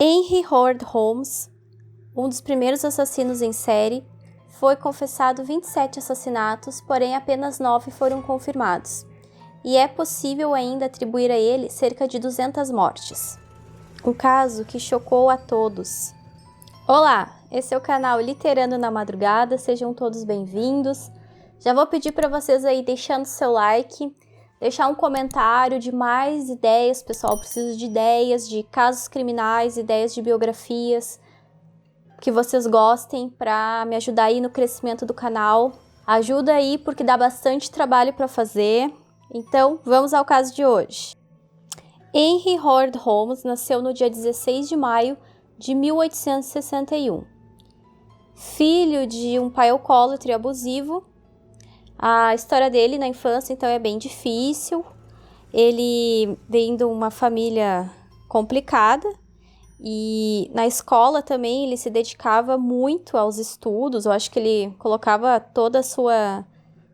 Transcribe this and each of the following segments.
Henry Howard Holmes, um dos primeiros assassinos em série, foi confessado 27 assassinatos, porém apenas 9 foram confirmados, e é possível ainda atribuir a ele cerca de 200 mortes. Um caso que chocou a todos. Olá, esse é o canal Literando na Madrugada, sejam todos bem-vindos. Já vou pedir para vocês aí deixando seu like, deixar um comentário de mais ideias, pessoal, preciso de ideias de casos criminais, ideias de biografias que vocês gostem para me ajudar aí no crescimento do canal. Ajuda aí porque dá bastante trabalho para fazer. Então, vamos ao caso de hoje. Henry Howard Holmes nasceu no dia 16 de maio de 1861. Filho de um pai alcoólatra e abusivo, a história dele na infância, então, é bem difícil. Ele vem de uma família complicada e na escola também ele se dedicava muito aos estudos. Eu acho que ele colocava todas as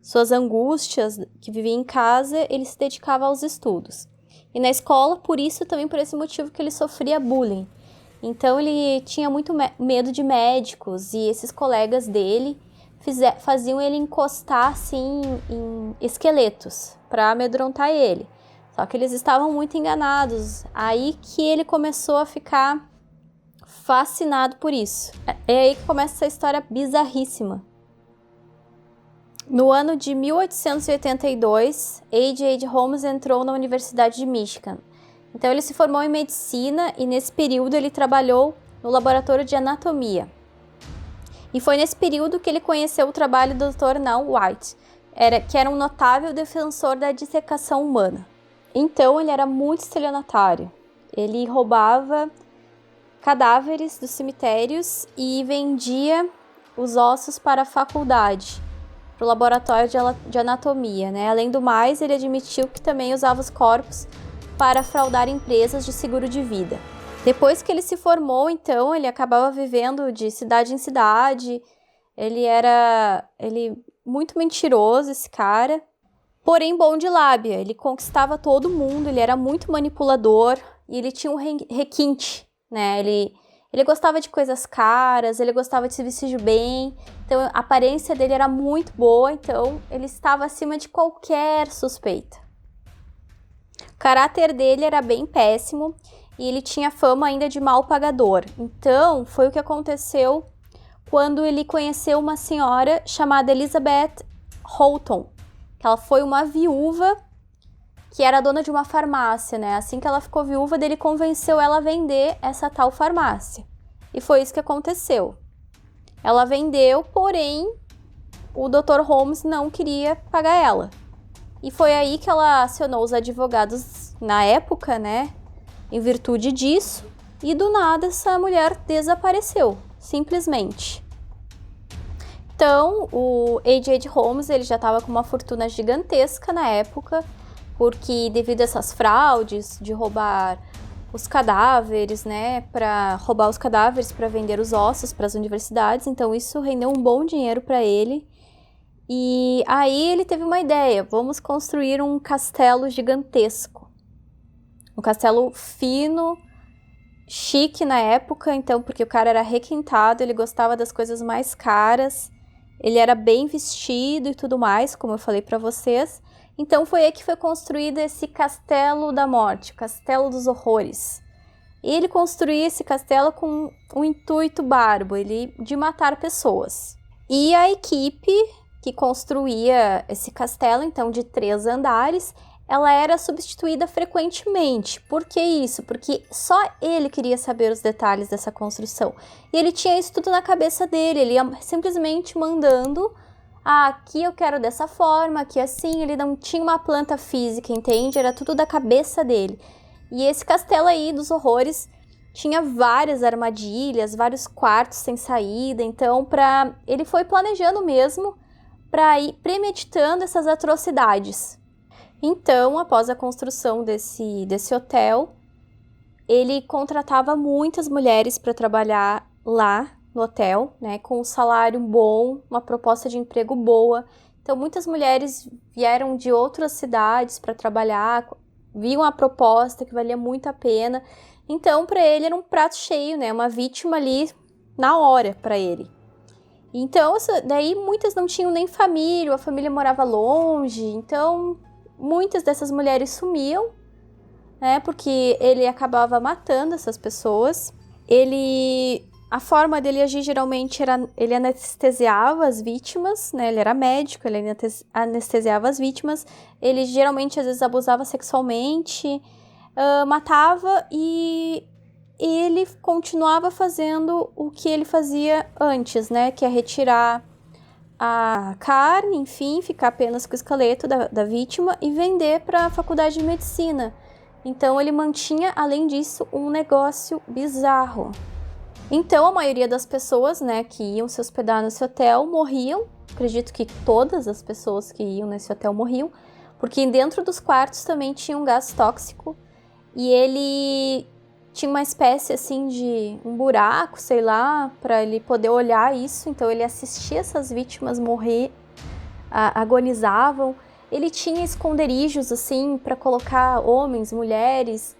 suas angústias que vivia em casa, ele se dedicava aos estudos. E na escola, por esse motivo que ele sofria bullying. Então ele tinha muito medo de médicos e esses colegas dele faziam ele encostar assim em esqueletos para amedrontar ele. Só que eles estavam muito enganados. Aí que ele começou a ficar fascinado por isso. É aí que começa essa história bizarríssima. No ano de 1882, A.J. Holmes entrou na Universidade de Michigan. Então ele se formou em medicina e nesse período ele trabalhou no laboratório de anatomia. E foi nesse período que ele conheceu o trabalho do Dr. Naum White, que era um notável defensor da dissecação humana. Então ele era muito estelionatário. Ele roubava cadáveres dos cemitérios e vendia os ossos para a faculdade, para o laboratório de anatomia, né? Além do mais, ele admitiu que também usava os corpos para fraudar empresas de seguro de vida. Depois que ele se formou, então, ele acabava vivendo de cidade em cidade. Ele muito mentiroso, esse cara, porém bom de lábia. Ele conquistava todo mundo, ele era muito manipulador e ele tinha um requinte, né? Ele gostava de coisas caras, ele gostava de se vestir bem, então a aparência dele era muito boa, então ele estava acima de qualquer suspeita. O caráter dele era bem péssimo e ele tinha fama ainda de mal pagador. Então, foi o que aconteceu quando ele conheceu uma senhora chamada Elizabeth Houghton, que ela foi uma viúva que era dona de uma farmácia, né? Assim que ela ficou viúva, ele convenceu ela a vender essa tal farmácia. E foi isso que aconteceu. Ela vendeu, porém, o Dr. Holmes não queria pagar ela. E foi aí que ela acionou os advogados na época, né? Em virtude disso, e do nada essa mulher desapareceu, simplesmente. Então, o A.J. Holmes ele já estava com uma fortuna gigantesca na época, porque devido a essas fraudes de roubar os cadáveres, né, para roubar os cadáveres para vender os ossos para as universidades, então isso rendeu um bom dinheiro para ele. E aí ele teve uma ideia: vamos construir um castelo gigantesco. Um castelo fino, chique na época, então, porque o cara era requintado, ele gostava das coisas mais caras, ele era bem vestido e tudo mais, como eu falei para vocês. Então foi aí que foi construído esse Castelo da Morte, o Castelo dos Horrores. E ele construía esse castelo com um intuito bárbaro, de matar pessoas. E a equipe que construía esse castelo, então, de 3 andares, ela era substituída frequentemente. Por que isso? Porque só ele queria saber os detalhes dessa construção. E ele tinha isso tudo na cabeça dele, ele ia simplesmente mandando: aqui eu quero dessa forma, aqui assim. Ele não tinha uma planta física, entende? Era tudo da cabeça dele. E esse castelo aí dos horrores tinha várias armadilhas, vários quartos sem saída. Então, ele foi planejando mesmo para ir premeditando essas atrocidades. Então, após a construção desse hotel, ele contratava muitas mulheres para trabalhar lá no hotel, né, com um salário bom, uma proposta de emprego boa. Então, muitas mulheres vieram de outras cidades para trabalhar, viam a proposta que valia muito a pena. Então, para ele era um prato cheio, né? Uma vítima ali na hora para ele. Então, daí muitas não tinham nem família, a família morava longe, então muitas dessas mulheres sumiam, né? Porque ele acabava matando essas pessoas. A forma dele agir geralmente era, ele anestesiava as vítimas, né? Ele era médico, ele anestesiava as vítimas. Ele geralmente, às vezes, abusava sexualmente, matava e ele continuava fazendo o que ele fazia antes, né? Que é retirar a carne, enfim, ficar apenas com o esqueleto da vítima e vender para a faculdade de medicina. Então, ele mantinha, além disso, um negócio bizarro. Então, a maioria das pessoas, né, que iam se hospedar nesse hotel morriam. Acredito que todas as pessoas que iam nesse hotel morriam, porque dentro dos quartos também tinha um gás tóxico e ele tinha uma espécie assim de um buraco, sei lá, para ele poder olhar isso. Então, ele assistia essas vítimas morrer, agonizavam. Ele tinha esconderijos assim para colocar homens, mulheres,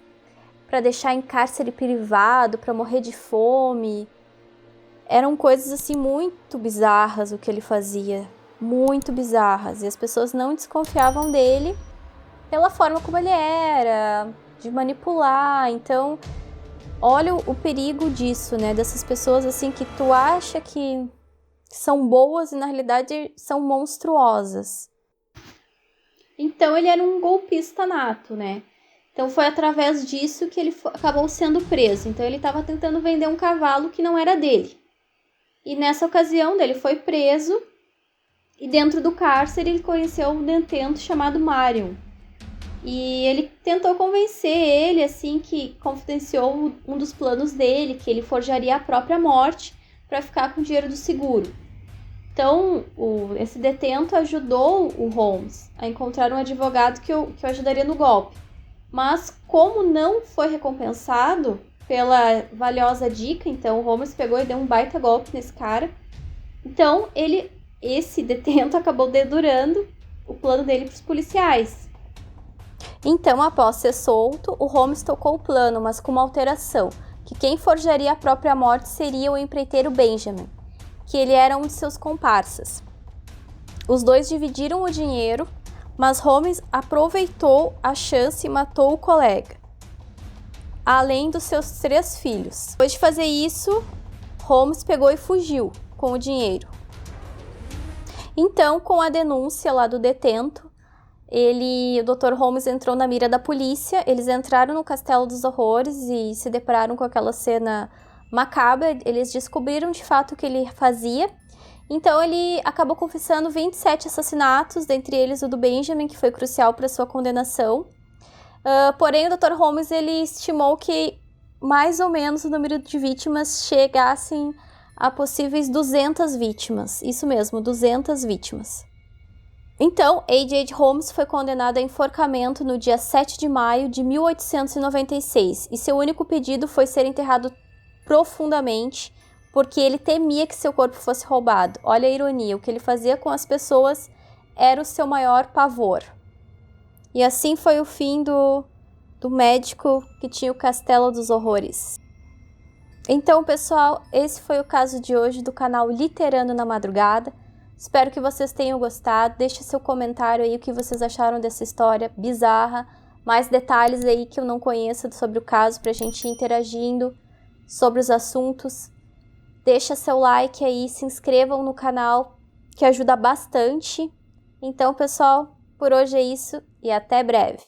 para deixar em cárcere privado, para morrer de fome. Eram coisas assim muito bizarras o que ele fazia, muito bizarras. E as pessoas não desconfiavam dele pela forma como ele era, de manipular. Então, olha o perigo disso, né? Dessas pessoas assim que tu acha que são boas e na realidade são monstruosas. Então, ele era um golpista nato, né? Então, foi através disso que ele acabou sendo preso. Então, ele estava tentando vender um cavalo que não era dele. E nessa ocasião, ele foi preso. E dentro do cárcere, ele conheceu um detento chamado Marion. E ele tentou convencer ele, assim, que confidenciou um dos planos dele, que ele forjaria a própria morte para ficar com o dinheiro do seguro. Então, esse detento ajudou o Holmes a encontrar um advogado que o ajudaria no golpe. Mas como não foi recompensado pela valiosa dica, então o Holmes pegou e deu um baita golpe nesse cara. Então, esse detento acabou dedurando o plano dele para os policiais. Então, após ser solto, o Holmes tocou o plano, mas com uma alteração, que quem forjaria a própria morte seria o empreiteiro Benjamin, que ele era um de seus comparsas. Os dois dividiram o dinheiro, mas Holmes aproveitou a chance e matou o colega, além dos seus 3 filhos. Depois de fazer isso, Holmes pegou e fugiu com o dinheiro. Então, com a denúncia lá do detento, o Dr. Holmes entrou na mira da polícia. Eles entraram no Castelo dos Horrores e se depararam com aquela cena macabra. Eles descobriram de fato o que ele fazia. Então, ele acabou confessando 27 assassinatos, dentre eles o do Benjamin, que foi crucial para sua condenação. Porém, o Dr. Holmes ele estimou que mais ou menos o número de vítimas chegassem a possíveis 200 vítimas. Isso mesmo, 200 vítimas. Então, A.J. Holmes foi condenado a enforcamento no dia 7 de maio de 1896 e seu único pedido foi ser enterrado profundamente, porque ele temia que seu corpo fosse roubado. Olha a ironia, o que ele fazia com as pessoas era o seu maior pavor. E assim foi o fim do médico que tinha o Castelo dos Horrores. Então, pessoal, esse foi o caso de hoje do canal Literando na Madrugada. Espero que vocês tenham gostado. Deixe seu comentário aí o que vocês acharam dessa história bizarra. Mais detalhes aí que eu não conheço sobre o caso pra gente ir interagindo sobre os assuntos. Deixa seu like aí, se inscrevam no canal, que ajuda bastante. Então, pessoal, por hoje é isso e até breve.